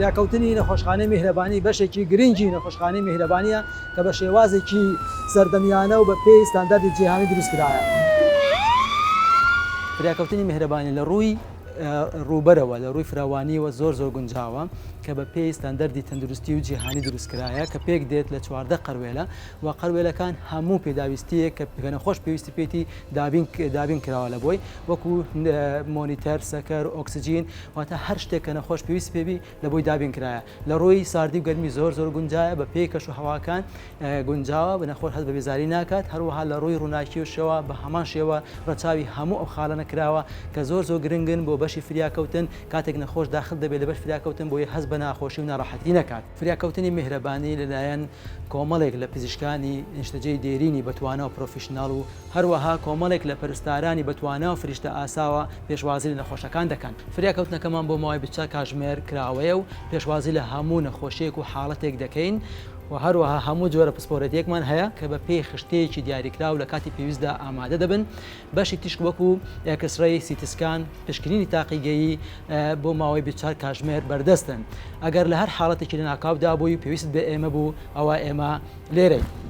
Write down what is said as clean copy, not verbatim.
فریاکەوتنی نەخۆشخانەی میهرەبانی بەشێکی گرنگی نەخۆشخانەی میهرەبانیە کە بە شێوازێکی سەردەمیانە و بە پێی ستانداردی جیهانی دروستکرایە. فریاکەوتنی میهرەبانی لە ڕووی ڕووبەرەوە لە ڕووی فراوانیەوە زۆر گونجاوە کە بە پێی ستانداردی تەندروستی و جیهانی دروستکرایە کە پێک دێت لە 14 قەروێلە و قەروێلەکان هەموو پێداویستیە کە نەخۆش پێویستی پێی دابین کراوە لە بۆی وەکو مۆنیتەر، سەکەر، ئۆکسجین واتە هەر شتێک کە نەخۆش پێویست پێبی لە بۆی دابین کرایە. لە ڕۆی ساردی و گەرمی زۆر گونجایە بە پێی کەش و هەواکان گونجاوە بە نەخۆش هەست بە بێزاری ناکات، هەروەها لە ڕۆی ڕووناکی و شێوە بە هەمان شێوە ڕەچاوی هەموو ئەو خاڵە نەکراوە کە زۆر گرنگن بۆ بەشی فریاکەوتن کاتێک نەخۆش داخل دەبێت لە بەش فریاکەوتن بۆی هەست بە ناخۆشی و ناڕەحەتی نەکات. فریاکەوتنی میهرەبانی لەلایەن کۆمەڵێک لە پزیشکانی نیشتەجێی دێرینی بەتوانە و پرۆفیشناڵ و هەروەها کۆمەڵێک لە پەرستارانی بەتوانە و فریشتە ئاساوە پێشوازی لە نەخۆشەکان دەکەن. فریاکەوتنەکەمان بۆ ماوەی بچە کاتژمێر کراوەیە و پێشوازی لە هەموو نەخۆشیێک و حاڵەتێک دەکەین و هەروەها هەموو جۆرە پسپۆرەتێکمان هەیە کە بە پێی خشتەیەکی دیاریکراو لە کاتی پێویستدا ئامادە دەبن. بەشی تیشک وەکو ئەکسرەی سیتیسکان پشکنینی تاقیگەیی بۆ ماوەی 24 کاتژمێر بەردەستن. ئەگەر لە هەر حاڵەتێکی لە ناکاودا بووی پێویست بە ئێمە بوو ئەوە ئێمە لێرەی.